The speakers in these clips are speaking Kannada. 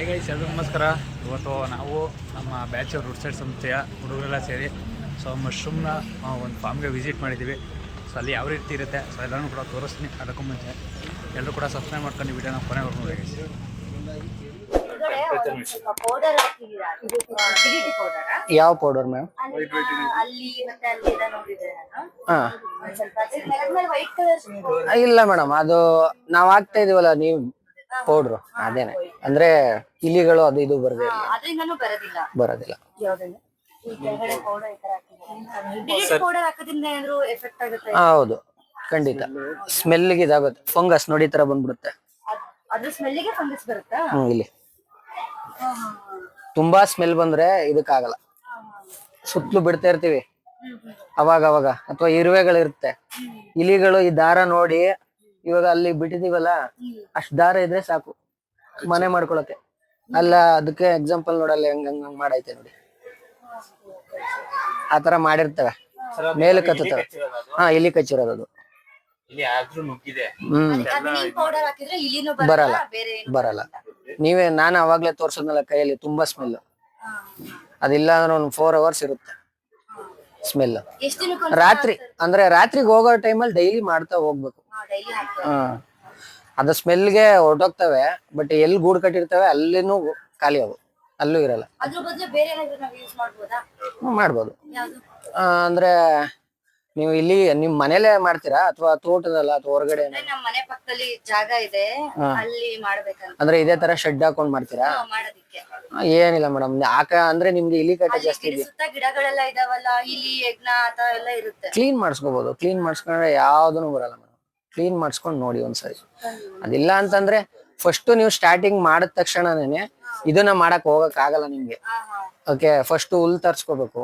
ಹಾಯ್ ಗೈಸ್, ಎಲ್ಲರಿಗೂ ನಮಸ್ಕಾರ. ಇವತ್ತು ನಾವು ನಮ್ಮ ಬ್ಯಾಚ್ ರುಡ್ ಸೈಡ್ ಸಂಸ್ಥೆಯ ಹುಡುಗರೆಲ್ಲ ಸೇರಿ ಮಶ್ರೂಮ್ನ ಒಂದು ಫಾರ್ಮ್ಗೆ ವಿಸಿಟ್ ಮಾಡಿದ್ದೀವಿ. ಸೊ ಅಲ್ಲಿ ಯಾವ ರೀತಿ ಇರುತ್ತೆ ಸೊ ಎಲ್ಲರೂ ಕೂಡ ತೋರಿಸ್ತೀನಿ. ಅದಕ್ಕೂ ಮುಂಚೆ ಎಲ್ಲರೂ ಕೂಡ ಸಬ್ಸ್ಕ್ರೈಬ್ ಮಾಡ್ಕೊಂಡು ವಿಡಿಯೋನ ಕೊನೆವರೆಗೂ ನೋಡಿ. ಯಾವ ಪೌಡರ್ ಮ್ಯಾಮ್? ಇಲ್ಲ ಮೇಡಮ್, ಅದು ನಾವ್ ಹಾಕ್ತಾ ಇದೀವಲ್ಲ ನೀವು ಪೌಡ್ರು ಅದೇನೆ. ಅಂದ್ರೆ ಇಲಿಗಳು ಅದು ಇದು ಬರೋದಿಲ್ಲ. ಹೌದು, ಖಂಡಿತ. ಸ್ಮೆಲ್ಗೆ ಇದಾಗುತ್ತೆ, ಫಂಗಸ್ ನೋಡಿ ತರ ಬಂದ್ಬಿಡುತ್ತೆ. ಇಲ್ಲಿ ತುಂಬಾ ಸ್ಮೆಲ್ ಬಂದ್ರೆ ಇದಕ್ಕಾಗಲ್ಲ. ಸುತ್ತಲೂ ಬಿಡ್ತಾ ಇರ್ತೀವಿ ಅವಾಗ ಅಥವಾ ಇರುವೆಗಳಿರುತ್ತೆ, ಇಲಿಗಳು ಈ ದಾರ ನೋಡಿ ಇವಾಗ ಅಲ್ಲಿ ಬಿಟ್ಟಿದೀವಲ್ಲ ಅಷ್ಟ್ ದಾರ ಇದ್ರೆ ಸಾಕು ಮನೆ ಮಾಡ್ಕೊಳಕ್ಕೆ. ಅಲ್ಲ ಅದಕ್ಕೆ ಎಕ್ಸಾಂಪಲ್ ನೋಡಲ್ಲ, ಹೆಂಗ್ ಮಾಡೈತೆ ನೋಡಿ, ಆತರ ಮಾಡಿರ್ತವೆ, ಮೇಲೆ ಕತ್ತವೆ. ಇಲಿ ಕಚ್ಚಿರೋದು. ಬರಲ್ಲ. ನಾನು ಅವಾಗ್ಲೇ ತೋರ್ಸದ್ನಲ್ಲ ಕೈಯಲ್ಲಿ, ತುಂಬಾ ಸ್ಮೆಲ್. ಅದಿಲ್ಲ ಅಂದ್ರೆ ಒಂದು 4 hours ಇರುತ್ತೆ ಸ್ಮೆಲ್. ರಾತ್ರಿಗೆ ಹೋಗೋ ಟೈಮಲ್ಲಿ ಡೈಲಿ ಮಾಡ್ತಾ ಹೋಗ್ಬೇಕು. ಅದ ಸ್ಮೆಲ್ಗೆ ಹೊರಟೋಗ್ತವೆ. ಬಟ್ ಎಲ್ಲಿ ಗೂಡು ಕಟ್ಟಿರ್ತವೆ ಅಲ್ಲಿನೂ ಖಾಲಿ ಅವು, ಅಲ್ಲೂ ಇರಲ್ಲ. ಮಾಡ್ಬೋದು. ಅಂದ್ರೆ ನೀವು ಇಲ್ಲಿ ನಿಮ್ ಮನೇಲೆ ಮಾಡ್ತೀರಾ ಅಥವಾ ತೋಟದಲ್ಲ ಅಥವಾ ಹೊರಗಡೆ? ಮನೆ ಪಕ್ಕದಲ್ಲಿ ಜಾಗ ಇದೆ, ಅಲ್ಲಿ ಮಾಡ್ಬೇಕಂತ. ಅಂದ್ರೆ ಇದೇ ತರ ಶೆಡ್ ಹಾಕೊಂಡ್ ಮಾಡ್ತೀರಾ? ಏನಿಲ್ಲ ಮೇಡಮ್, ಅಂದ್ರೆ ನಿಮ್ಗೆ ಇಲಿ ಕಾಟ ಜಾಸ್ತಿ ಇದೆ. ಸುತ್ತ ಗಿಡಗಳೆಲ್ಲ ಇದಾವಲ್ಲ, ಇಲಿ ಹೆಗ್ನ ಆತರ ಎಲ್ಲ ಇರುತ್ತೆ. ಕ್ಲೀನ್ ಮಾಡಿಸ್ಕೋಬಹುದು. ಕ್ಲೀನ್ ಮಾಡಿಸ್ಕೊಂಡ್ರೆ ಯಾವ್ದನು ಬರಲ್ಲ ಮೇಡಮ್. ಕ್ಲೀನ್ ಮಾಡಿಸ್ಕೊಂಡ್ ನೋಡಿ ಒಂದ್ಸರಿ. ಅದಿಲ್ಲ ಅಂತಂದ್ರೆ ಫಸ್ಟ್ ನೀವು ಸ್ಟಾರ್ಟಿಂಗ್ ಮಾಡಿದ ತಕ್ಷಣನೇ ಇದನ್ನ ಮಾಡಕ್ ಹೋಗಕ್ ಆಗಲ್ಲ ನಿಮ್ಗೆ. ಓಕೆ, ಫಸ್ಟ್ ಹುಲ್ ತರ್ಸ್ಕೋಬೇಕು,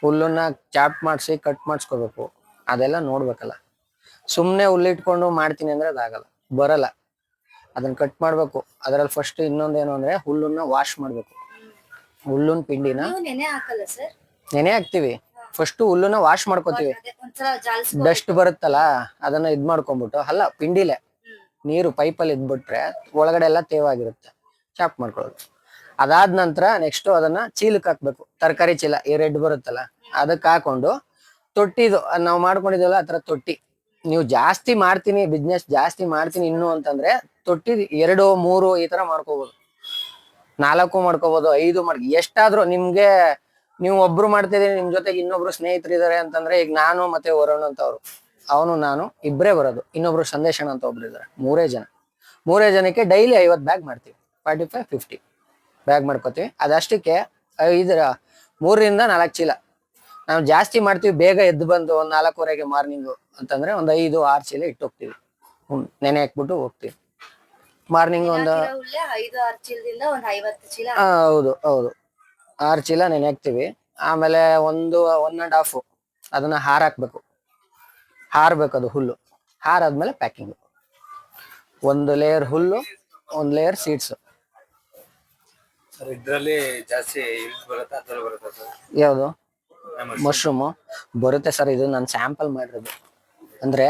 ಹುಲ್ಲನ್ನ ಚಾಪ್ ಮಾಡಿಸಿ ಕಟ್ ಮಾಡಿಸ್ಕೋಬೇಕು. ಅದೆಲ್ಲ ನೋಡ್ಬೇಕಲ್ಲ. ಸುಮ್ನೆ ಹುಲ್ಲಿಟ್ಕೊಂಡು ಮಾಡ್ತೀನಿ ಅಂದ್ರೆ ಅದಾಗಲ್ಲ, ಬರಲ್ಲ. ಅದನ್ನ ಕಟ್ ಮಾಡ್ಬೇಕು. ಅದ್ರಲ್ಲಿ ಫಸ್ಟ್ ಇನ್ನೊಂದೇನು ಅಂದ್ರೆ ಹುಲ್ಲನ್ನ ವಾಶ್ ಮಾಡ್ಬೇಕು. ಹುಲ್ಲುನ್ ಪಿಂಡಿನ ನೆನೆ ಹಾಕ್ತಿವಿ. ಫಸ್ಟ್ ಹುಲ್ಲನ್ನ ವಾಶ್ ಮಾಡ್ಕೋತೀವಿ. ಡಸ್ಟ್ ಬರುತ್ತಲ್ಲ ಅದನ್ನ ಇದ್ ಮಾಡ್ಕೊಂಡ್ಬಿಟ್ಟು, ಪಿಂಡಿಲೆ ನೀರು ಪೈಪಲ್ಲಿ ಇದ್ಬಿಟ್ರೆ ಒಳಗಡೆ ಎಲ್ಲ ತೇವಾಗಿರುತ್ತೆ. ಚಾಪ್ ಮಾಡ್ಕೊಳ್ಳೋದು. ಅದಾದ ನಂತರ ನೆಕ್ಸ್ಟ್ ಅದನ್ನ ಚೀಲಕ್ಕೆ ಹಾಕ್ಬೇಕು. ತರಕಾರಿ ಚೀಲ ಈ ರೆಡ್ ಬರುತ್ತಲ್ಲ ಅದಕ್ಕೆ ಹಾಕೊಂಡು, ತೊಟ್ಟಿದು ನಾವು ಮಾಡ್ಕೊಂಡಿದೀವಲ್ಲ ಆತರ ತೊಟ್ಟಿ. ನೀವು ಜಾಸ್ತಿ ಮಾಡ್ತೀನಿ, ಬಿಸ್ನೆಸ್ ಜಾಸ್ತಿ ಮಾಡ್ತೀನಿ ಇನ್ನು ಅಂತಂದ್ರೆ ತೊಟ್ಟಿ 2, 3 ಈ ತರ ಮಾಡ್ಕೋಬಹುದು. 4 ಮಾಡ್ಕೋಬಹುದು, 5 ಎಷ್ಟಾದ್ರೂ ನಿಮ್ಗೆ. ನೀವು ಒಬ್ರು ಮಾಡ್ತಿದೀನಿ, ನಿಮ್ ಜೊತೆಗೆ ಇನ್ನೊಬ್ರು ಸ್ನೇಹಿತರಿದ್ದಾರೆ ಅಂತಂದ್ರೆ, ಈಗ ನಾನು ಮತ್ತೆ ವರುಣ್ ಅಂತ ಅವನು ನಾನು ಇಬ್ಬರೇ ಬರೋದು. ಇನ್ನೊಬ್ರು ಸಂದೇಶನ್ ಅಂತ ಒಬ್ರು ಇದಾರೆ. 3 ಜನ. 3 ಜನಕ್ಕೆ ಡೈಲಿ 50 ಬ್ಯಾಗ್ ಮಾಡ್ತೀವಿ. 45, 50 ಬ್ಯಾಗ್ ಮಾಡ್ಕೋತೀವಿ. ಅದಷ್ಟಕ್ಕೆ 3 ರಿಂದ 4 ಚೀಲ. ನಾವು ಜಾಸ್ತಿ ಮಾಡ್ತೀವಿ, ಬೇಗ ಎದ್ದು ಬಂದು ಒಂದ್ 4:15 ಮಾರ್ನಿಂಗು ಅಂತಂದ್ರೆ ಒಂದ್ 5, 6 ಚೀಲ ಇಟ್ಟು ಹೋಗ್ತೀವಿ. ನೆನೆ ಹಾಕ್ಬಿಟ್ಟು ಹೋಗ್ತೀವಿ. ಮಾರ್ನಿಂಗ್ ಒಂದು 5-6 ಚೀಲದಿಂದ ಒಂದು 50 ಚೀಲ. ಹೌದು 6 ಚೀಲ ನೆನೆ ಹಾಕ್ತಿವಿ. ಆಮೇಲೆ 1.5 ಅದನ್ನ ಹಾರಾಕ್ಬೇಕು. ಹಾರ್ಬೇಕು ಅದು ಹುಲ್ಲು. ಹಾರಾದ್ಮೇಲೆ ಪ್ಯಾಕಿಂಗ್. 1 ಲೇಯರ್ ಹುಲ್ಲು, 1 ಲೇಯರ್ ಸೀಡ್ಸ್. ಇದರಲ್ಲಿ ಜಾಸ್ತಿ ಯಾವುದು? ಮಶ್ರೂಮು ಬರುತ್ತೆ ಸರ್. ಇದು ನಾನು ಸ್ಯಾಂಪಲ್ ಮಾಡಿರೋದು. ಅಂದ್ರೆ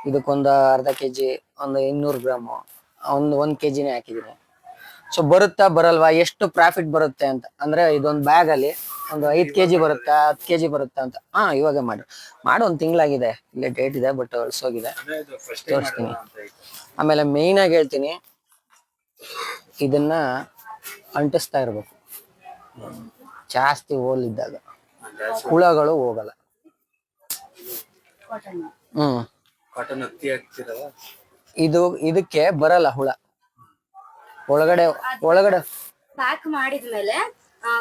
ಇದಕ್ಕೊಂದು ಅರ್ಧ ಕೆಜಿ, ಒಂದು 200 ಗ್ರಾಮು, 1 ಕೆಜಿನೇ ಹಾಕಿದೀನಿ. ಸೊ ಬರುತ್ತಾ ಬರಲ್ವಾ, ಎಷ್ಟು ಪ್ರಾಫಿಟ್ ಬರುತ್ತೆ ಅಂತ ಅಂದ್ರೆ, ಇದೊಂದು ಬ್ಯಾಗ್ ಅಲ್ಲಿ ಒಂದು 5 ಕೆಜಿ ಬರುತ್ತಾ 10 ಕೆಜಿ ಬರುತ್ತಾ ಅಂತ. ಇವಾಗ ಮಾಡಿ 1 ತಿಂಗಳಾಗಿದೆ. ಇಲ್ಲೇ ಡೇಟ್ ಇದೆ, ಬಟ್ ಹೊಲ್ಸೋಗಿದೆ. ತೋರಿಸ್ತೀನಿ. ಆಮೇಲೆ ಮೇಯ್ನ್ ಆಗಿ ಹೇಳ್ತೀನಿ, ಇದನ್ನ ಅಂಟಿಸ್ತಾ ಇರ್ಬೇಕು. ಜಾಸ್ತಿ ಹೋಲಿದ್ದಾಗ ಹುಳಗಳು ಹೋಗಲ್ಲ. ಇದಕ್ಕೆ ಬರಲ್ಲ ಹುಳ. ಒಳಗಡೆ ಪ್ಯಾಕ್ ಮಾಡಿದ್ಮೇಲೆ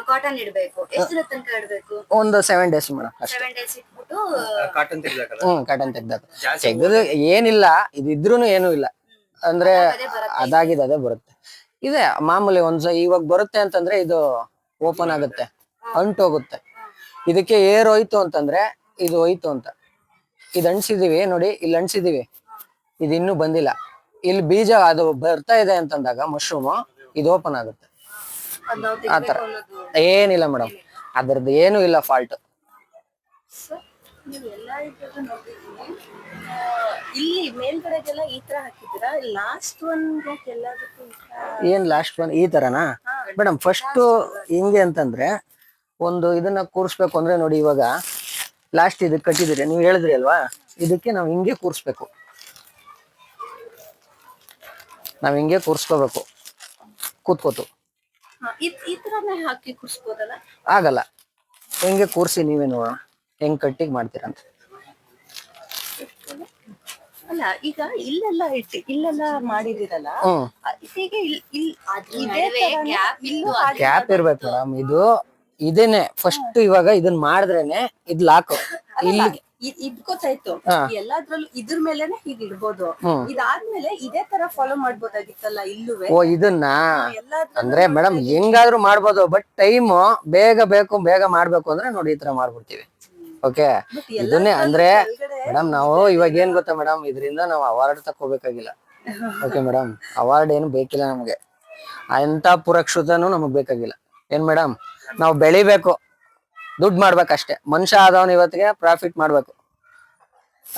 ಕಾಟನ್ ಇಡಬೇಕು. ಎಷ್ಟು ದಿನ ತನಕ ಇಡಬೇಕು? ಒಂದು 7 days ಮೇಡಮ್. 7 days ಇಟ್ಬಿಟ್ಟು ಕಾಟನ್ ತೆಗ್ದಾಕಲ್ಲ. ಕಾಟನ್ ತೆಗ್ದು ಏನಿಲ್ಲ, ಇದಿದ್ರೂನು ಏನು ಇಲ್ಲ ಅಂದ್ರೆ ಅದಾಗಿದೆ ಅದೇ ಬರುತ್ತೆ. ಇದೆ ಮಾಮೂಲಿ. ಇವಾಗ ಬರುತ್ತೆ ಅಂತಂದ್ರೆ ಇದು ಓಪನ್ ಆಗುತ್ತೆ, ಅಂಟೋಗುತ್ತೆ. ಇದಕ್ಕೆ ಏರ್ ಹೋಯ್ತು ಅಂತಂದ್ರೆ ಇದು ಹೋಯ್ತು ಅಂತ. ಇದು ಅಣ್ಸಿದೀವಿ ನೋಡಿ, ಇಲ್ಲಿ ಅಣ್ಸಿದೀವಿ, ಇದು ಇನ್ನೂ ಬಂದಿಲ್ಲ. ಇಲ್ಲಿ ಬೀಜ ಅದು ಬರ್ತಾ ಇದೆ ಅಂತಂದಾಗ ಮಶ್ರೂಮ್ ಇದು ಓಪನ್ ಆಗುತ್ತೆ. ಆತರ ಏನಿಲ್ಲ ಮೇಡಮ್, ಅದ್ರದ್ದು ಏನು ಇಲ್ಲ ಫಾಲ್ಟ್. ಇಲ್ಲಿ ಮೇಲ್ಗಡೆಗೆಲ್ಲ ಈ ತರ ಹಾಕಿದ್ದೀರಾ, ಲಾಸ್ಟ್ ಒನ್ ಎಲ್ಲದಕ್ಕೂ ಏನ್ ಲಾಸ್ಟ್ ಒನ್ ಈ ತರನಾ ಮೇಡಮ್? ಫಸ್ಟ್ ಹಿಂಗೆ ಅಂತಂದ್ರೆ ಒಂದು ಇದನ್ನ ಕೂರಿಸ್ಬೇಕು ಅಂದ್ರೆ ನೋಡಿ, ಇವಾಗ ಲಾಸ್ಟ್ ಇದಕ್ಕೆ ಕಟ್ಟಿದಿರಿ ನೀವು ಹೇಳಿದ್ರಿ ಅಲ್ವಾ, ಇದಕ್ಕೆ ನಾವು ಹಿಂಗೆ ಕೂರಿಸ್ಬೇಕು, ನಾವ್ ಹಿಂಗೆ ಕೂರಿಸ್ಕೋಬೇಕು ಕೂತ್ಕೋತು. ಈ ತರನೇ ಹಾಕಿ ಕುರ್ಸ್ಬೋದಲ್ಲ? ಆಗಲ್ಲ, ಹೆಂಗೆ ಕೂರ್ಸಿ ನೀವೇ ನೋಡೋಣ ಹೆಂಗ್ ಕಟ್ಟಿಗೆ ಮಾಡ್ತೀರಂತ. ಅಲ್ಲ ಈಗ ಇಲ್ಲೆಲ್ಲ ಇಲ್ಲೆಲ್ಲ ಮಾಡಿದಿರಲ್ಲ, ಹೀಗೆ ಕ್ಯಾಪ್ ಇರ್ಬೇಕು ಮೇಡಮ್. ಇದು ಇದೇನೆ ಫಸ್ಟ್, ಇವಾಗ ಇದನ್ನ ಮಾಡಿದ್ರೇನೆ ಇದ್ ಲಾಕ್ ಇಲ್ಲಿ ಇದ್ ಗೊತ್ತಾಯ್ತು. ಎಲ್ಲಾದ್ರಲ್ಲೂ ಇದ್ರ ಮೇಲೆನೆ ಹೀಗೆ ಇಡ್ಬೋದು. ಇದಾದ್ಮೇಲೆ ಇದೇ ತರ ಫಾಲೋ ಮಾಡ್ಬೋದಾಗಿತ್ತಲ್ಲ ಇಲ್ಲುವೆ. ಓ ಇದನ್ನ ಅಂದ್ರೆ ಮೇಡಮ್ ಹೆಂಗಾದ್ರೂ ಮಾಡ್ಬೋದು, ಬಟ್ ಟೈಮ್ ಬೇಗ ಬೇಕು, ಬೇಗ ಮಾಡ್ಬೇಕು ಅಂದ್ರೆ ನೋಡಿ ಈ ತರ ಮಾಡ್ಬಿಡ್ತೀವಿ. ಓಕೆ, ಇದನ್ನೇ ಅಂದ್ರೆ ಮೇಡಮ್ ನಾವು ಇವಾಗ ಏನ್ ಗೊತ್ತಾ ಮೇಡಮ್, ಇದರಿಂದ ನಾವು ಅವಾರ್ಡ್ ತಕೋಬೇಕಾಗಿಲ್ಲ. ಓಕೆ ಮೇಡಮ್, ಅವಾರ್ಡ್ ಏನು ಬೇಕಿಲ್ಲ ನಮ್ಗೆ, ಅಂತ ಪುರಕ್ಷತನೂ ನಮಗ್ ಬೇಕಾಗಿಲ್ಲ. ಏನ್ ಮೇಡಮ್, ನಾವು ಬೆಳಿಬೇಕು, ದುಡ್ಡು ಮಾಡ್ಬೇಕಷ್ಟೇ. ಮನುಷ್ಯ ಆದವನ್ ಇವತ್ತಿಗೆ ಪ್ರಾಫಿಟ್ ಮಾಡ್ಬೇಕು,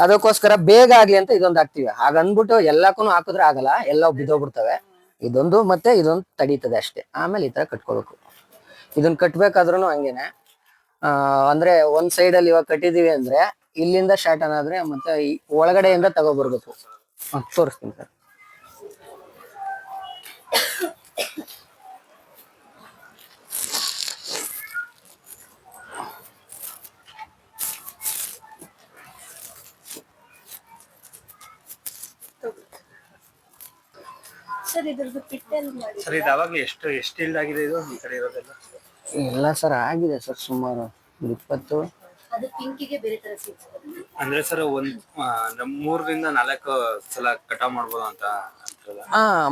ಅದಕ್ಕೋಸ್ಕರ ಬೇಗ ಆಗ್ಲಿ ಅಂತ ಇದೊಂದು ಹಾಕ್ತಿವಿ. ಹಾಗನ್ಬಿಟ್ಟು ಎಲ್ಲಕ್ಕೂ ಹಾಕಿದ್ರೆ ಆಗಲ್ಲ, ಎಲ್ಲ ಬಿದ್ದೋಗ್ಬಿಡ್ತವೆ. ಇದೊಂದು ಮತ್ತೆ ಇದೊಂದು ತಡೀತದೆ ಅಷ್ಟೇ. ಆಮೇಲೆ ಈ ತರ ಕಟ್ಕೋಬೇಕು. ಇದನ್ನ ಕಟ್ಬೇಕಾದ್ರೂ ಹಂಗೇನೆ, ಅಂದ್ರೆ ಒಂದ್ ಸೈಡ್ ಅಲ್ಲಿ ಇವಾಗ ಕಟ್ಟಿದೀವಿ ಅಂದ್ರೆ ಇಲ್ಲಿಂದ ಸ್ಟಾರ್ಟ್ ಅನ್ನಾದ್ರೆ ಮತ್ತೆ ಈ ಒಳಗಡೆಯಿಂದ ತಗೋಬರ್ಬೇಕು. ತೋರಿಸ್ತೀನಿ ಸರ್. ಸರ್ ಇದ್ರದ್ದು ಪಿಟ್ಟಲ್ಲಿ ಮಾಡಿ ಸರ್ ಇದು ಅವಾಗಲೇ ಎಷ್ಟು ಇಲ್ಡ್ ಆಗಿದೆ ಇದು ಈ ಕಡೆ ಇರೋದೆಲ್ಲ? ಇಲ್ಲ ಸರ್ ಆಗಿದೆ ಸರ್, ಸುಮಾರು 20. ಅದು ಪಿಂಕಿಗೆ ಬೇರೆ ತರ ಸಿಗ್ತದೆ. ಅಂದ್ರೆ ಸರ್ ಒಂದ್ 3-4 ಸಲ ಕಟಾವ್ ಮಾಡ್ಬೋದು ಅಂತ ಅಂತಲ್ಲ?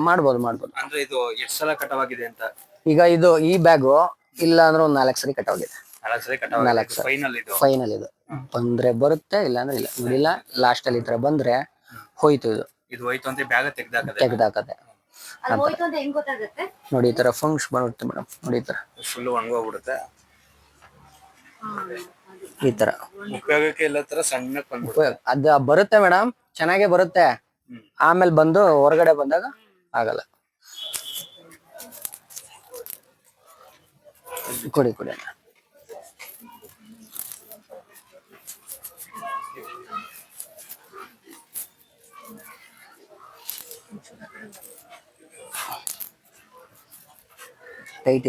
ಮಾಡ್ಬೋದು. ಅಂದ್ರೆ ಇದು ಎಷ್ಟು ಸಲ ಕಟಾವಾಗಿದೆ ಅಂತ? ಈಗ ಇದು ಈ ಬ್ಯಾಗು ಇಲ್ಲ ಅಂದ್ರೆ ಒಂದ್ 4 ಸರಿ ಕಟಾವಾಗಿದೆ. 4 ಸಲ ಕಟಾವ್, 4 ಸರಿ ಫೈನಲ್ ಇದು. ಬಂದ್ರೆ ಬರುತ್ತೆ, ಇಲ್ಲ ಅಂದ್ರೆ ಇಲ್ಲ. ಇಲ್ಲ ಲಾಸ್ಟ್ ಅಲ್ಲಿ ಈ ತರ ಬಂದ್ರೆ ಹೋಯ್ತು, ಇದು ಹೋಯ್ತು ಅಂತ ಬ್ಯಾಗ್ ತೆಗ್ದಾಕದೆ. ಅದು ಹೋಯ್ತು ಅಂತ ಹೆಂಗ್ ಗೊತ್ತಾಗುತ್ತೆ? ನೋಡಿ ಈ ತರ ಫಂಕ್ಷನ್ ಬರುತ್ತೆ ಮೇಡಮ್, ನೋಡಿ ಈ ತರ ಫುಲ್ ಒಣಗೋಗ್ಬಿಡುತ್ತೆ. ಈ ತರ ಉಪಯೋಗಕ್ಕೆ ಎಲ್ಲ ತರ ಸಣ್ಣ ಬಂದ್ಬಿಡುತ್ತೆ. ಅದ ಬರುತ್ತೆ ಮೇಡಮ್, ಚೆನ್ನಾಗೇ ಬರುತ್ತೆ. ಆಮೇಲೆ ಬಂದು ಹೊರಗಡೆ ಬಂದಾಗ ಆಗಲ್ಲ. ಕೊಡಿ ಟೈಟ್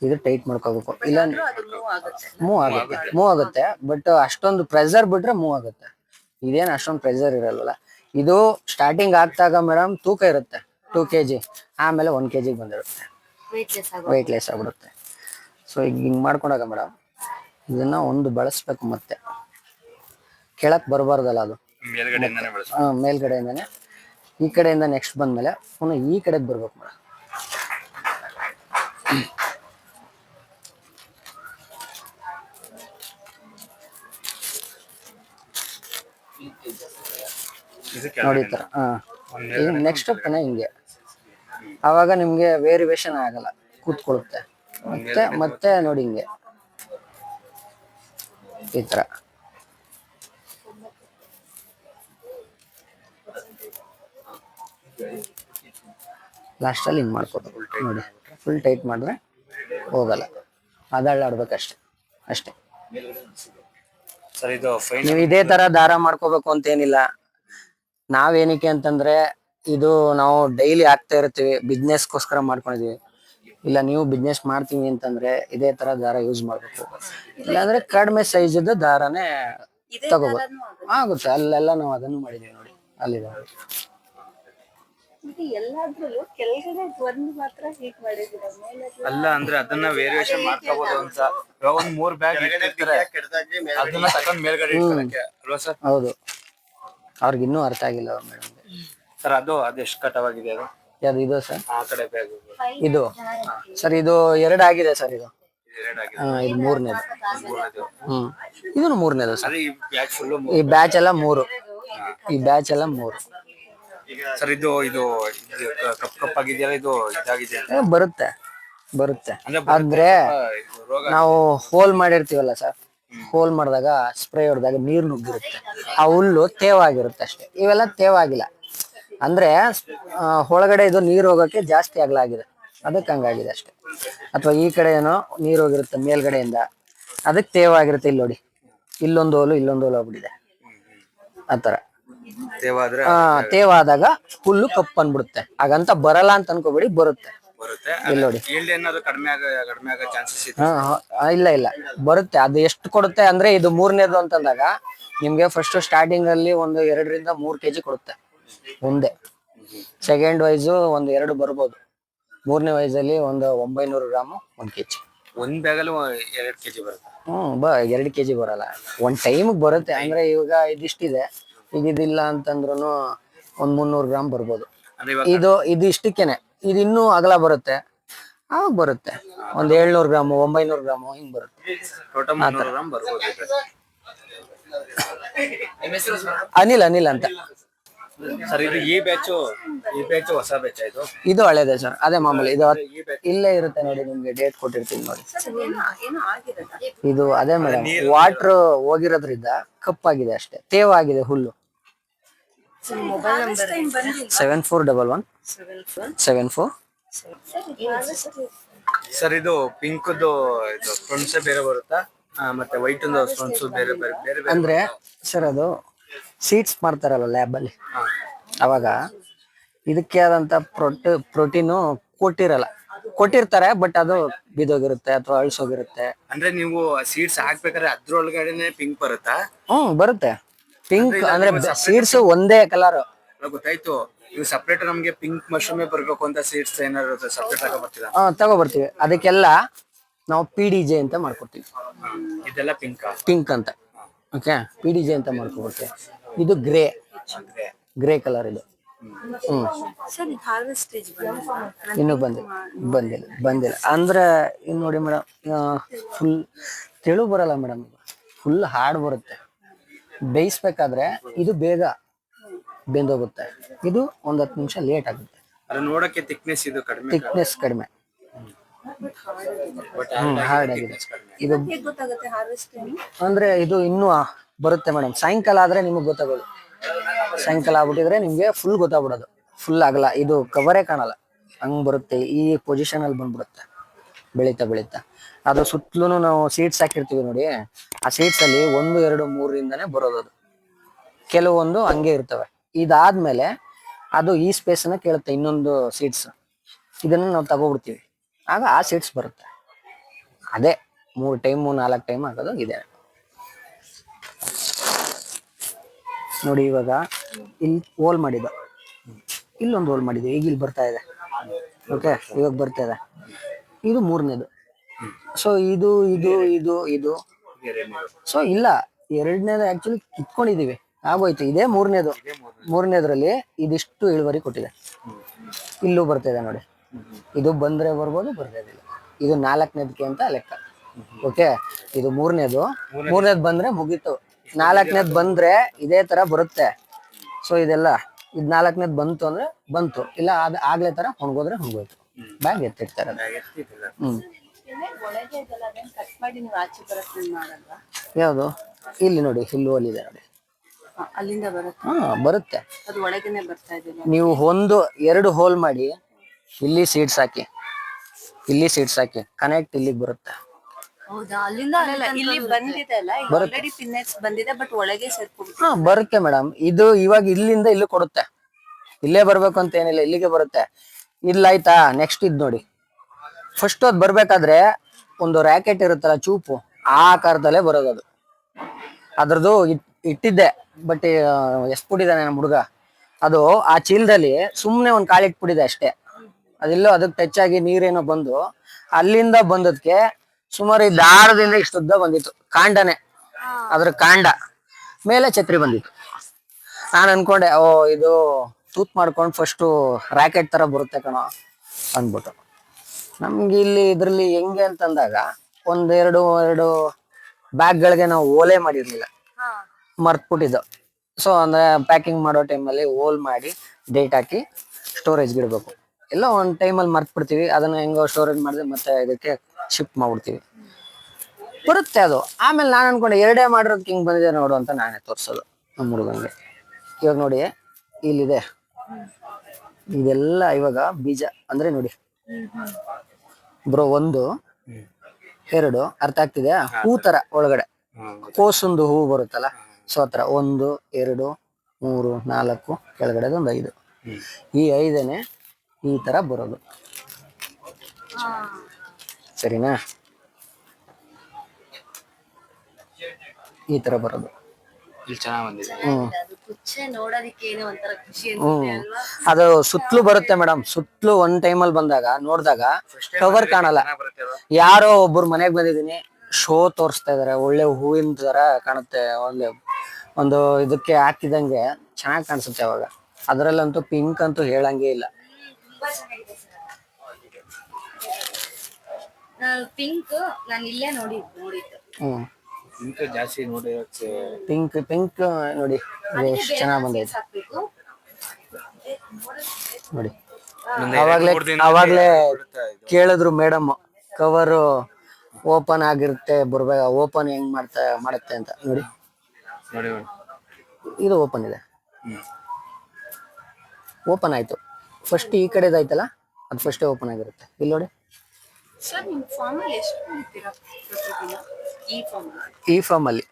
ಇದು ಟೈಟ್ ಮಾಡ್ಕೋಬೇಕು. ಇಲ್ಲ ಮೂವ್ ಆಗುತ್ತೆ, ಬಟ್ ಅಷ್ಟೊಂದು ಪ್ರೆಷರ್ ಬಿಟ್ರೆ ಮೂವ್ ಆಗುತ್ತೆ. ಇದೇನು ಅಷ್ಟೊಂದು ಪ್ರೆಷರ್ ಇರಲ್ವಲ್ಲ. ಇದು ಸ್ಟಾರ್ಟಿಂಗ್ ಆಗ್ತಾಗ ಮೇಡಮ್ ತೂಕ ಇರುತ್ತೆ 2 kg, ಆಮೇಲೆ 1 kg ಬಂದಿರುತ್ತೆ, ವೆಯ್ಟ್ಲೆಸ್ ಆಗ್ಬಿಡುತ್ತೆ. ಸೊ ಈಗ ಹಿಂಗ್ ಮಾಡ್ಕೊಂಡಾಗ ಮೇಡಮ್ ಇದನ್ನ ಒಂದು ಬಳಸ್ಬೇಕು, ಮತ್ತೆ ಕೆಳಕ್ ಬರಬಾರ್ದಲ್ಲ ಅದು, ಮೇಲ್ಗಡೆಯಿಂದಾನೆ. ಈ ಕಡೆಯಿಂದ ನೆಕ್ಸ್ಟ್ ಬಂದ್ಮೇಲೆ ಪುನಃ ಈ ಕಡೆಗೆ ಬರ್ಬೇಕು ಮೇಡಮ್. ನೋಡಿ ತರ ನೆಕ್ಸ್ಟ್ ಹಿಂಗೆ, ಅವಾಗ ನಿಮ್ಗೆ ವೇರಿಯೇಷನ್ ಆಗಲ್ಲ, ಕೂತ್ಕೊಳ್ಳುತ್ತೆ. ಮತ್ತೆ ನೋಡಿ ಹಿಂಗೆ ಈ ತರ ಲಾಸ್ಟ್ ಅಲ್ಲಿ ಹಿಂಗ್ ಮಾಡ್ಕೋದು ನೋಡಿ. ಫುಲ್ ಟೈಟ್ ಮಾಡಿದ್ರೆ ಹೋಗಲ್ಲ, ಅದಳ್ಳಾಡ್ಬೇಕಷ್ಟೆ ಅಷ್ಟೇ. ನೀವು ಇದೇ ತರ ದಾರ ಮಾಡ್ಕೋಬೇಕು ಅಂತೇನಿಲ್ಲ. ನಾವೇನಕ್ಕೆ ಅಂತಂದ್ರೆ ಇದು ನಾವು ಡೈಲಿ ಹಾಕ್ತಾ ಇರ್ತೀವಿ, ಬಿಸ್ನೆಸ್ಗೋಸ್ಕರ ಮಾಡ್ಕೊಂಡಿದೀವಿ. ಇಲ್ಲ ನೀವು ಬಿಸ್ನೆಸ್ ಮಾಡ್ತೀವಿ ಅಂತಂದ್ರೆ ಇದೇ ತರ ದಾರ ಯೂಸ್ ಮಾಡ್ಬೇಕು. ಇಲ್ಲಾಂದ್ರೆ ಕಡಿಮೆ ಸೈಜ್ ಇದ್ದ ದಾರನೇ ತಗೋಬೇಕು, ಆಗುತ್ತೆ. ಅಲ್ಲೆಲ್ಲ ನಾವು ಅದನ್ನು ಮಾಡಿದೀವಿ ನೋಡಿ, ಅಲ್ಲಿದೆ. ಎಲ್ಲಾದ್ರಲ್ಲೂ ಕೆಳಗಡೆ ಒಂದು ಮಾತ್ರ ಹೀಟ್ ಮಾಡಿದ್ದೀರಾ, ಅಲ್ಲ ಅಂದ್ರೆ ಅದನ್ನ ವೇರಿಯೇಷನ್ ಮಾಡ್ಕೋಬಹುದು ಅಂತ. ಇವಾಗ ಒಂದ್ 3 ಬ್ಯಾಗ್ ಇಟ್ಟಿರ್ತಾರೆ, ಅದನ್ನ ತಕೊಂಡ್ ಮೇಲ್ಗಡೆ ಇಟ್ಕೊಳಕ್ಕೆ ಅಲ್ವಾ ಸರ್? ಹೌದು, ಅವ್ರಿಗೆ ಇನ್ನೂ ಅರ್ಥ ಆಗಿಲ್ಲ ಮೇಡಮ್. ಸರ್ ಅದು ಎಷ್ಟು ಕಟವಾಗಿದೆ ಅದು? ಯಾವ್ದು ಇದು ಸರ್? ಆ ಕಡೆ ಬ್ಯಾಗ್ ಇದು ಸರ್, ಇದು 2 ಆಗಿದೆ ಸರ್. ಇದು ಇದು 3ನೇದು. ಇದನ್ನು 3ನೇದು ಸರ್. ಈ ಬ್ಯಾಚ್ ಎಲ್ಲ 3, ಈ ಬ್ಯಾಚ್ ಎಲ್ಲ 3 ಸರ್. ಇದು ಕಪ್ ಆಗಿದೆಯಲ್ಲ, ಇದು ಇದಾಗಿದೆ? ಬರುತ್ತೆ ಅಂದ್ರೆ ನಾವು ಹೋಲ್ ಮಾಡಿರ್ತೀವಲ್ಲ ಸರ್, ಹೋಲ್ ಮಾಡಿದಾಗ ಸ್ಪ್ರೇ ಹೊಡೆದಾಗ ನೀರು ನುಗ್ಗಿರುತ್ತೆ, ಆ ಹುಲ್ಲು ತೇವಾಗಿರುತ್ತೆ ಅಷ್ಟೇ. ಇವೆಲ್ಲ ತೇವಾಗಿಲ್ಲ ಅಂದ್ರೆ ಒಳಗಡೆ ಇದು ನೀರು ಹೋಗೋಕೆ ಜಾಸ್ತಿ ಅಗಲಾಗಿದೆ, ಅದಕ್ಕೆ ಹಂಗಾಗಿದೆ ಅಷ್ಟೇ. ಅಥವಾ ಈ ಕಡೆ ಏನೋ ನೀರು ಹೋಗಿರುತ್ತೆ ಮೇಲ್ಗಡೆಯಿಂದ, ಅದಕ್ಕೆ ತೇವಾಗಿರುತ್ತೆ. ಇಲ್ಲಿ ನೋಡಿ, ಇಲ್ಲೊಂದು ಹೋಲು ಇಲ್ಲೊಂದು ಹೋಲು ಹೋಗ್ಬಿಟ್ಟಿದೆ ಆತರ. ತೇವಾದಾಗ ಹುಲ್ಲು ಕಪ್ಪು ಬಂದ್ಬಿಡುತ್ತೆ. ಹಾಗಂತ ಬರಲ್ಲ ಅಂತ ಅನ್ಕೋಬೇಡಿ, ಬರುತ್ತೆ. ಇಲ್ಲಿ ನೋಡಿ, ಇಲ್ಲ ಇಲ್ಲ ಬರುತ್ತೆ. ಅದು ಎಷ್ಟು ಕೊಡುತ್ತೆ ಅಂದ್ರೆ, ಇದು 3ನೇದು ಅಂತಂದಾಗ ನಿಮ್ಗೆ ಫಸ್ಟ್ ಸ್ಟಾರ್ಟಿಂಗ್ ಅಲ್ಲಿ ಒಂದು 2 ರಿಂದ 3 kg ಕೊಡುತ್ತೆ ಒಂದೇ. ಸೆಕೆಂಡ್ ವೈಸು ಒಂದು 2 ಬರ್ಬೋದು. 3ನೇ ವಯಸ್ಸಲ್ಲಿ ಒಂದು 900 ಗ್ರಾಮು 1 kg. ಒಂದ್ ಬ್ಯಾಗಲ್ಲಿ 2 kg ಬರುತ್ತೆ. 2 kg ಬರಲ್ಲ, ಒಂದ್ ಟೈಮಿಗೆ ಬರುತ್ತೆ. ಅಂದ್ರೆ ಇವಾಗ ಇದಿಷ್ಟಿದೆ, ಈಗ ಇದಿಲ್ಲ ಅಂತಂದ್ರು ಒಂದ್ 300 ಗ್ರಾಮ್ ಬರ್ಬೋದು. ಇದು ಇಷ್ಟಕ್ಕೇನೆ. ಇದು ಇನ್ನೂ ಅಗಲ ಬರುತ್ತೆ, ಆವಾಗ ಬರುತ್ತೆ ಒಂದ್ 700 ಗ್ರಾಮು 900 ಗ್ರಾಮು ಹಿಂಗ್ ಬರುತ್ತೆ. ಅನಿಲ್ ಅಂತ ಸರ್. ಇದು ಈ ಬ್ಯಾಚ್ ಹೊಸ ಬ್ಯಾಚ್. ಇದು ಹಳೇದೆ ಸರ್, ಅದೇ ಮಾಮೂಲಿ. ಇದು ಇಲ್ಲೇ ಇರುತ್ತೆ ನೋಡಿ, ನಿಮ್ಗೆ ಡೇಟ್ ಕೊಟ್ಟಿರ್ತೀನಿ ನೋಡಿ. ಇದು ಅದೇ ಮೇಡಮ್, ವಾಟರ್ ಹೋಗಿರೋದ್ರಿಂದ ಕಪ್ಪಾಗಿದೆ ಅಷ್ಟೇ, ತೇವಾಗಿದೆ ಹುಲ್ಲು. 7411 74. ಸರ್ ಇದು ಪಿಂಕ್ ಫ್ರಂಟ್ಸ್ ಬೇರೆ ಬರುತ್ತಾ, ಮತ್ತೆ ವೈಟ್ ಫ್ರಂಟ್ಸ್ ಬೇರೆ ಬೇರೆ ಅಂದ್ರೆ ಸರ್ ಅದು ಸೀಡ್ಸ್ ಮಾಡ್ತಾರಲ್ಲ ಲ್ಯಾಬ್ ಅಲ್ಲಿ, ಅವಾಗ ಇದಕ್ಕೆ ಆದಂತ ಪ್ರೋಟೀನು ಕೊಟ್ಟಿರ್ತಾರೆ, ಬಟ್ ಅದು ಬಿದೋಗಿರುತ್ತೆ ಅಥವಾ ಅಳಿಸೋಗಿರುತ್ತೆ. ಅಂದ್ರೆ ನೀವು ಸೀಡ್ಸ್ ಹಾಕ್ಬೇಕಾದ್ರೆ ಅದ್ರೊಳಗಡೆನೆ ಪಿಂಕ್ ಬರುತ್ತಾ? ಬರುತ್ತೆ. ಪಿಂಕ್ ಅಂದ್ರೆ ಸೀಡ್ಸ್ ಒಂದೇ ಕಲರ್. ಗೊತ್ತಾಯ್ತು. ನೀವು ಸಪರೇಟ್ ನಮ್ಗೆ ಪಿಂಕ್ ಮಶ್ರೂಮೇ ಬರ್ಬೇಕು ಅಂತ ಸೀಡ್ಸ್ ಏನಾದ್ರು ಸಪರೇಟ್ ಆಗಿ ಬರ್ತೀರಾ? ತಗೋಬರ್ತೀವಿ. ಅದಕ್ಕೆಲ್ಲ ನಾವು PDJ ಅಂತ ಮಾಡ್ಕೊಡ್ತೀವಿ. ಇದೆಲ್ಲ ಪಿಂಕ್ ಅಂತ. ಓಕೆ, PDJ ಅಂತ ಮಾಡ್ಕೊಡ್ತೀವಿ. ಇದು ಗ್ರೇ ಕಲರ್. ಇದು ಇನ್ನು ಬಂದಿಲ್ಲ ಅಂದ್ರೆ ಇನ್ನು ನೋಡಿ ಮೇಡಮ್, ಫುಲ್ ತೆಳು ಬರಲ್ಲ ಮೇಡಮ್, ಫುಲ್ ಹಾರ್ಡ್ ಬರುತ್ತೆ. ಬೇಯಿಸ್ಬೇಕಾದ್ರೆ ಇದು ಬೇಗ ಬೆಂದೋಗುತ್ತೆ, ಇದು ಒಂದ್ 10 ನಿಮಿಷ ಲೇಟ್ ಆಗುತ್ತೆ. ನೋಡಕ್ಕೆ ಥಿಕ್ನೆಸ್ ಕಡಿಮೆ, ಹಾರ್ಡ್ ಆಗಿದೆ. ಇದು ಅಂದ್ರೆ ಇದು ಇನ್ನೂ ಬರುತ್ತೆ ಮೇಡಮ್. ಸಾಯಂಕಾಲ ಆದ್ರೆ ನಿಮಗ್ ಗೊತ್ತಾಗೋದು. ಸಾಯಂಕಾಲ ಆಗ್ಬಿಟ್ಟಿದ್ರೆ ನಿಮ್ಗೆ ಫುಲ್ ಗೊತ್ತಾಗ್ಬಿಡೋದು. ಫುಲ್ ಆಗಲ್ಲ, ಇದು ಕವರೇ ಕಾಣಲ್ಲ, ಹಂಗ್ ಬರುತ್ತೆ. ಈ ಪೊಸಿಷನ್ ಅಲ್ಲಿ ಬಂದ್ಬಿಡುತ್ತೆ ಬೆಳೀತಾ. ಅದು ಸುತ್ತಲೂ ನಾವು ಸೀಡ್ಸ್ ಹಾಕಿರ್ತೀವಿ ನೋಡಿ, ಆ ಸೀಡ್ಸ್ ಅಲ್ಲಿ 1, 2, 3ರಿಂದಾನೇ ಬರೋದು. ಅದು ಕೆಲವೊಂದು ಹಂಗೆ ಇರ್ತವೆ. ಇದಾದ್ಮೇಲೆ ಅದು ಈ ಸ್ಪೇಸ್ ಅನ್ನ ಕೇಳುತ್ತೆ, ಇನ್ನೊಂದು ಸೀಡ್ಸ್. ಇದನ್ನ ನಾವು ತಗೋಬಿಡ್ತೀವಿ, ಆಗ ಆ ಸೀಡ್ಸ್ ಬರುತ್ತೆ. ಅದೇ 3 ಟೈಮ್ 4 ಟೈಮ್ ಆಗೋದು ಇದೆ ನೋಡಿ. ಇವಾಗ ಇಲ್ಲಿ ಹೋಲ್ ಮಾಡಿದ, ಇಲ್ಲೊಂದು ಹೋಲ್ ಮಾಡಿದ್ವಿ, ಈಗ ಇಲ್ಲಿ ಬರ್ತಾ ಇದೆ. ಓಕೆ, ಇವಾಗ ಬರ್ತಾ ಇದೆ. ಇದು 3ನೇದು. ಸೊ ಇದು ಸೊ ಇಲ್ಲ, 2ನೇದು ಆಕ್ಚುಲಿ ಕಿತ್ಕೊಂಡಿದೀವಿ, ಆಗೋಯ್ತು. ಇದೇ 3ನೇದು. 3ನೇದ್ರಲ್ಲಿ ಇದಿಷ್ಟು ಇಳುವರಿ ಕೊಟ್ಟಿದೆ. ಇಲ್ಲೂ ಬರ್ತಾ ಇದೆ ನೋಡಿ. ಇದು ಬಂದ್ರೆ ಬರ್ಬೋದು, ಬರ್ದೇದಿಲ್ಲ. ಇದು 4ನೇದಕ್ಕೆ ಅಂತ ಲೆಕ್ಕ. ಓಕೆ, ಇದು 3ನೇದು ಬಂದ್ರೆ ಮುಗೀತು. 4ನೇದು ಬಂದ್ರೆ ಇದೇ ತರ ಬರುತ್ತೆ. ಸೊ ಇದೆಲ್ಲ ಇದು 4ನೇದು ಬಂತು ಅಂದ್ರೆ ಬಂತು, ಇಲ್ಲ ಆಗ್ಲೇ ತರ ಹೊಣ್ಗೋದ್ರೆ ಹೊಣ್ಗೋಯ್ತು. ಬ್ಯಾಗ್ ಎತ್ತಿಡ್ತಾರೆ. ಯಾವುದು? ಇಲ್ಲಿ ನೋಡಿ, ಇಲ್ಲಿ ಹೋಲಿದೆ ನೋಡಿ, ಅಲ್ಲಿಂದ ಬರುತ್ತೆ. ಅದು ಒಳಗೇನೆ ಬರ್ತಾ ಇದೆ. ನೀವು 1-2 ಹೋಲ್ ಮಾಡಿ ಇಲ್ಲಿ ಸೀಡ್ಸ್ ಹಾಕಿ, ಕನೆಕ್ಟ್ ಇಲ್ಲಿಗೆ ಬರುತ್ತೆ. ಇಲ್ಲಿ ಬಂದಿದೆ ಅಲ್ಲ, ಆಲ್ರೆಡಿ ಪಿನ್ನೆಟ್ಸ್ ಬಂದಿದೆ, ಬಟ್ ಒಳಗೆ ಸೇರ್ಕೊಂಡು ಬರುತ್ತೆ ಮೇಡಮ್. ಇದು ಇವಾಗ ಇಲ್ಲಿಂದ ಇಲ್ಲಿ ಕೊಡುತ್ತೆ, ಇಲ್ಲೇ ಬರ್ಬೇಕು ಅಂತ ಏನಿಲ್ಲ, ಇಲ್ಲಿಗೆ ಬರುತ್ತೆ. ಇಲ್ಲಾಯ್ತಾ, ನೆಕ್ಸ್ಟ್ ಇದ್ ನೋಡಿ. ಫಸ್ಟ್ ಅದ್ ಬರ್ಬೇಕಾದ್ರೆ ಒಂದು ರ್ಯಾಕೆಟ್ ಇರುತ್ತಲ್ಲ, ಚೂಪು, ಆ ಆಕಾರದಲ್ಲೇ ಬರೋದು. ಅದು ಅದ್ರದ್ದು ಇಟ್ಟಿದ್ದೆ, ಬಟ್ ಎಸ್ಬಿಟ್ಟಿದ್ದಾನೆ ನಮ್ಮ ಹುಡುಗ. ಅದು ಆ ಚೀಲದಲ್ಲಿ ಸುಮ್ನೆ ಒಂದ್ ಕಾಳಿಟ್ಬಿಟ್ಟಿದೆ ಅಷ್ಟೇ. ಅದೆಲ್ಲೋ ಅದಕ್ಕೆ ಟಚ್ ಆಗಿ ನೀರೇನೋ ಬಂದು ಅಲ್ಲಿಂದ ಬಂದದ್ಕೆ ಸುಮಾರು ಈ ದಾರದಿಂದ ಇಷ್ಟುದ್ದ ಬಂದಿತ್ತು. ಕಾಂಡನೆ, ಅದ್ರ ಕಾಂಡ ಮೇಲೆ ಛತ್ರಿ ಬಂದಿತ್ತು. ನಾನು ಅನ್ಕೊಂಡೆ, ಇದು ತೂತ್ ಮಾಡ್ಕೊಂಡು ಫಸ್ಟು ರ್ಯಾಕೆಟ್ ತರ ಬರುತ್ತೆ ಕಣೋ ಅಂದ್ಬಿಟ್ಟು. ನಮ್ಗೆ ಇಲ್ಲಿ ಇದ್ರಲ್ಲಿ ಹೆಂಗೆ ಅಂತಂದಾಗ ಎರಡು ಬ್ಯಾಗ್ಗಳಿಗೆ ನಾವು ಓಲೆ ಮಾಡಿರ್ಲಿಲ್ಲ, ಮರ್ತ್ಬಿಟ್ಟಿದ್ದು. ಸೊ ಅಂದ್ರೆ ಪ್ಯಾಕಿಂಗ್ ಮಾಡೋ ಟೈಮಲ್ಲಿ ಹೋಲ್ ಮಾಡಿ ಡೇಟ್ ಹಾಕಿ ಸ್ಟೋರೇಜ್ಗೆ ಇಡಬೇಕು. ಎಲ್ಲ ಒಂದು ಟೈಮಲ್ಲಿ ಮರ್ತ್ ಬಿಡ್ತೀವಿ, ಅದನ್ನ ಹೆಂಗೋ ಸ್ಟೋರೇಜ್ ಮಾಡಿದ್ರೆ ಮತ್ತೆ ಇದಕ್ಕೆ ಶಿಫ್ಟ್ ಮಾಡ್ಬಿಡ್ತೀವಿ. ಬರುತ್ತೆ ಅದು. ಆಮೇಲೆ ನಾನು ಅನ್ಕೊಂಡೆ ಎರಡೇ ಮಾಡಿರೋದಕ್ಕೆ ಹಿಂಗ್ ಬಂದಿದೆ ನೋಡು ಅಂತ ನಾನೇ ತೋರ್ಸೋದು ನಮ್ಮ ಹುಡುಗಂಗೆ. ಇವಾಗ ನೋಡಿ ಇಲ್ಲಿದೆ, ಇದೆಲ್ಲ ಇವಾಗ ಬೀಜ ಅಂದ್ರೆ ನೋಡಿ ಬ್ರೋ, 1 2 ಅರ್ಥ ಆಗ್ತಿದೆ, ಹೂ ತರ ಒಳಗಡೆ ಕೋಸೊಂದು ಹೂ ಬರುತ್ತಲ್ಲ, ಸೊ ಆತರ 1 2 3 4 ಕೆಳಗಡೆ ಒಂದು 5, ಈ 5ನೇ ಈ ತರ ಬರೋದು, ಸರಿನಾ? ಈ ತರ ಬರೋದು. ಇಲ್ಲಿ ಚೆನ್ನಾಗಿ ಬಂದಿದೆ. ಅದು ಕುಚ್ಚೆ ನೋಡೋದಿಕ್ಕೆ ಏನೋ ಒಂಥರ ಖುಷಿ ಅಲ್ವಾ? ಅದು ಸುತ್ತಲೂ ಬರುತ್ತೆ ಮೇಡಮ್. ಸುತ್ತಲೂ ಒಂದ್ ಟೈಮಲ್ಲಿ ಬಂದಾಗ ನೋಡಿದಾಗ ಕವರ್ ಕಾಣಲ್ಲ. ಯಾರೋ ಒಬ್ರು ಮನೆಗ್ ಬಂದಿದೀನಿ, ಶೋ ತೋರಿಸ್ತಾ ಇದಾರೆ, ಒಳ್ಳೆ ಹೂವಿನ ತರ ಕಾಣುತ್ತೆ, ಒಂದು ಇದಕ್ಕೆ ಹಾಕಿದಂಗೆ ಚೆನ್ನಾಗಿ ಕಾಣಿಸುತ್ತೆ ಅವಾಗ. ಅದ್ರಲ್ಲಂತೂ ಪಿಂಕ್ ಅಂತೂ ಹೇಳಂಗೆ ಇಲ್ಲ. ತುಂಬಾ ಚೆನ್ನಾಗಿದೆ ಸರ್. ಪಿಂಕ್ ನಾನು ಇಲ್ಲೇ ನೋಡಿದ್ದು. ಜಾಸ್ತಿ ನೋಡಿರೋಕ್ಕೆ ಪಿಂಕ್ ನೋಡಿ ಎಷ್ಟು ಚೆನ್ನಾಗಿ ಬಂದೈತೆ ಹಾಕ್ಬೇಕು. ನೋಡಿ. ಅವಾಗ್ಲೇ ಕೇಳಿದ್ರು ಮೇಡಮ್, ಕವರ್ ಓಪನ್ ಆಗಿರುತ್ತೆ ಬರ್ಬೇಕ, ಓಪನ್ ಹೆಂಗ್ ಮಾಡುತ್ತೆ ಅಂತ. ನೋಡಿ ಇದು ಓಪನ್ ಇದೆ, ಓಪನ್ ಆಯ್ತು. ಫಸ್ಟ್ ಈ ಕಡೆದಾಯ್ತಲ್ಲ, ಅದು ಫಸ್ಟೇ ಓಪನ್ ಆಗಿರುತ್ತೆ. ಇಲ್ಲಿ ನೋಡಿ, ಸರ್ ನಿಮ್ ಫಾರ್ಮ್ ಅಲ್ಲಿ ಎಷ್ಟು ಇರ್ತೀರಾ ಪ್ರತಿದಿನ? ಈ ಫಾರ್ಮ್ ಅಲ್ಲಿ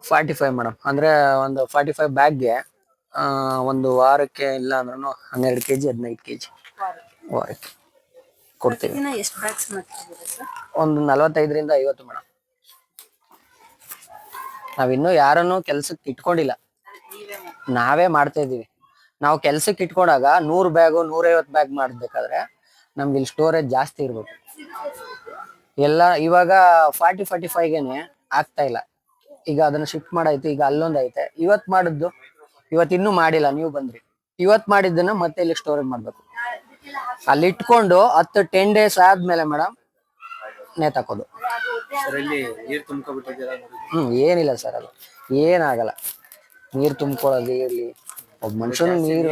45 ಮೇಡಮ್. ಅಂದ್ರೆ ಒಂದು 45 ಬ್ಯಾಗ್ಗೆ ಒಂದು ವಾರಕ್ಕೆ ಇಲ್ಲ ಅಂದ್ರೂ 12 kg 15 kg ವಾರಕ್ಕೆ ಕೊಡ್ತೀವಿ. ದಿನ ಎಷ್ಟು ಬ್ಯಾಗ್ಸ್ ಮಾಡ್ತಿದ್ದೀರಾ ಸರ್? ಒಂದು 45ರಿಂದ 50 ಮೇಡಮ್. ನಾವಿನ್ನೂ ಯಾರನ್ನು ಕೆಲ್ಸಕ್ಕೆ ಇಟ್ಕೊಂಡಿಲ್ಲ, ನಾವೇ ಮಾಡ್ತಾ ಇದೀವಿ. ನಾವು ಕೆಲ್ಸಕ್ಕೆ ಇಟ್ಕೊಂಡಾಗ 100 ಬ್ಯಾಗು 150 ಬ್ಯಾಗ್ ಮಾಡ್ಬೇಕಾದ್ರೆ ನಮ್ಗೆ ಇಲ್ಲಿ ಸ್ಟೋರೇಜ್ ಜಾಸ್ತಿ ಇರ್ಬೇಕು. ಎಲ್ಲ ಇವಾಗ 45ಗೆನೆ ಆಗ್ತಾ ಇಲ್ಲ. ಈಗ ಅದನ್ನ ಶಿಫ್ಟ್ ಮಾಡಾಯ್ತು, ಈಗ ಅಲ್ಲೊಂದ್ ಐತೆ. ಇವತ್ ಮಾಡಿದ್ದು ಇವತ್ತಿನ್ನೂ ಮಾಡಿಲ್ಲ, ನೀವು ಬಂದ್ರಿ. ಇವತ್ ಮಾಡಿದ್ದನ್ನ ಮತ್ತೆ ಇಲ್ಲಿ ಸ್ಟೋರೇಜ್ ಮಾಡ್ಬೇಕು. ಅಲ್ಲಿ ಇಟ್ಕೊಂಡು 10 ಡೇಸ್ ಆದ್ಮೇಲೆ ಮೇಡಮ್ ನೇತಾಕೋದು. ಏನಿಲ್ಲ ಸರ್, ಅದು ಏನಾಗಲ್ಲ. ನೀರ್ ತುಂಬ್ಕೊಳ್ಳೋದು ಇರ್ಲಿ, ಒಬ್ಬ ಮನುಷ್ಯನ ನೀರು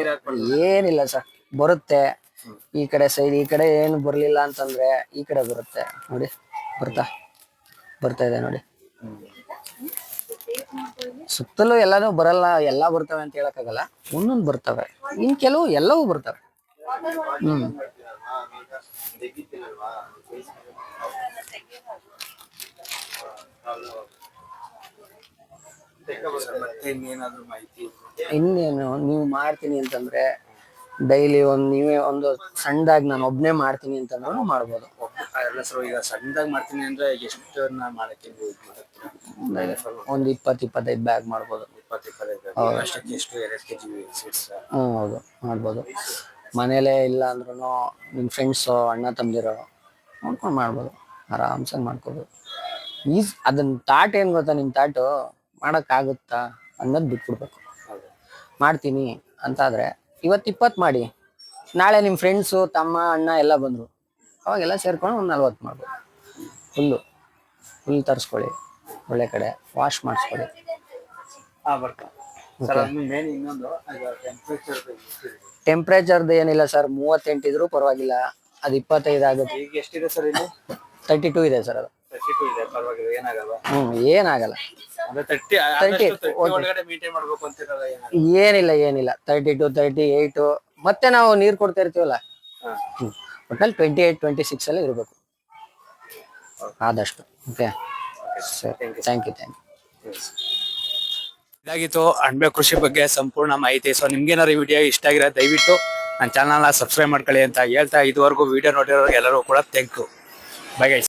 ಏನಿಲ್ಲ ಸರ್, ಬರುತ್ತೆ. ಈ ಕಡೆ ಸೈಡ್, ಈ ಕಡೆ ಏನು ಬರ್ಲಿಲ್ಲ ಅಂತಂದ್ರೆ ಈ ಕಡೆ ಬರುತ್ತೆ. ನೋಡಿ ಬರ್ತಾ ಇದೆ ನೋಡಿ. ಸುತ್ತಲೂ ಎಲ್ಲಾನು ಬರಲ್ಲ, ಎಲ್ಲಾ ಬರ್ತವೆ ಅಂತ ಹೇಳಕ್ಕಾಗಲ್ಲ, ಒಂದೊಂದು ಬರ್ತವೆ, ಇನ್ ಕೆಲವು ಎಲ್ಲವೂ ಬರ್ತವೆ. ಇನ್ನೇನು ನೀವು ಮಾಡ್ತೀನಿ ಅಂತಂದ್ರೆ ಡೈಲಿ ನೀವೇ ಒಂದು ಸಣ್ಣದಾಗಿ ನಾನು ಒಬ್ನೇ ಮಾಡ್ತೀನಿ ಅಂತಂದ್ರೂ ಮಾಡ್ಬೋದು. ಈಗ ಸಣ್ಣದಾಗಿ ಮಾಡ್ತೀನಿ ಅಂದ್ರೆ ಎಷ್ಟು ಮಾಡಕ್ಕೆ ಒಂದು 20-25 ಬ್ಯಾಗ್ ಮಾಡ್ಬೋದು. 20-25 ಹೌದು, ಮಾಡ್ಬೋದು. ಮನೇಲೆ ಇಲ್ಲ ಅಂದ್ರೂ ನಿಮ್ಮ ಫ್ರೆಂಡ್ಸು ಅಣ್ಣ ತಮ್ಮದಿರೋ ನೋಡ್ಕೊಂಡು ಮಾಡ್ಬೋದು, ಆರಾಮ್ಸಾಗಿ ಮಾಡ್ಕೋಬೋದು. ಅದನ್ನ ತಾಟ್ ಏನ್ ಗೊತ್ತಾ, ನಿಮ್ ತಾಟು ಮಾಡಕ್ಕಾಗುತ್ತಾ ಅನ್ನೋದು ಬಿಟ್ಬಿಡ್ಬೇಕು. ಮಾಡ್ತೀನಿ ಅಂತಾದ್ರೆ ಇವತ್ತು 20 ಮಾಡಿ, ನಾಳೆ ನಿಮ್ಮ ಫ್ರೆಂಡ್ಸು ತಮ್ಮ ಅಣ್ಣ ಎಲ್ಲ ಬಂದ್ರು, ಅವಾಗೆಲ್ಲ ಸೇರ್ಕೊಂಡು ಒಂದು 40 ಮಾಡ್ಬೋದು. ಹುಲ್ಲು ತರಿಸ್ಕೊಳ್ಳಿ, ಒಳ್ಳೆ ಕಡೆ ವಾಶ್ ಮಾಡಿಸ್ಕೊಳ್ಳಿ. ಟೆಂಪ್ರೇಚರ್ದು ಏನಿಲ್ಲ ಸರ್, 38 ಇದ್ರೂ ಪರವಾಗಿಲ್ಲ, ಅದು 25 ಆಗುತ್ತೆ. ಈಗ ಎಷ್ಟಿದೆ ಸರ್ ಇಲ್ಲಿ? 32 ಇದೆ ಸರ್. ಅದು 32 ಇದೆ, ಪರವಾಗಿಲ್ಲ, ಏನಾಗಲ್ಲ. ಏನಾಗಲ್ಲ. 30 ಒಳಗಡೆ ಮೇಂಟೈನ್ ಮಾಡ್ಬೇಕು ಅಂತಿರಲ್ಲ? ಏನಿಲ್ಲ 32 38. ಮತ್ತೆ ನಾವು ನೀರ್ ಕೊಡ್ತಾ ಇರ್ತೀವಲ್ಲ, ಒಟ್ನಲ್ಲಿ 28-26 ಅಲ್ಲಿ ಇರ್ಬೇಕು ಆದಷ್ಟು. Okay sir, thank you. ಇದಾಗಿತ್ತು ಅಣಬೆ ಕೃಷಿ ಬಗ್ಗೆ ಸಂಪೂರ್ಣ ಮಾಹಿತಿ. ಸೊ ನಿಮ್ಗೇನಾದ್ರು ಈ ವಿಡಿಯೋ ಇಷ್ಟ ಆಗಿರೋ ದಯವಿಟ್ಟು ನನ್ನ ಚಾನಲ್ನ ಸಬ್ಸ್ಕ್ರೈಬ್ ಮಾಡ್ಕೊಳ್ಳಿ ಅಂತ ಹೇಳ್ತಾ, ಇದುವರೆಗೂ ವಿಡಿಯೋ ನೋಡಿರೋರಿಗೆ ಎಲ್ಲರೂ ಕೂಡ ಥ್ಯಾಂಕ್ ಯು. Bye guys.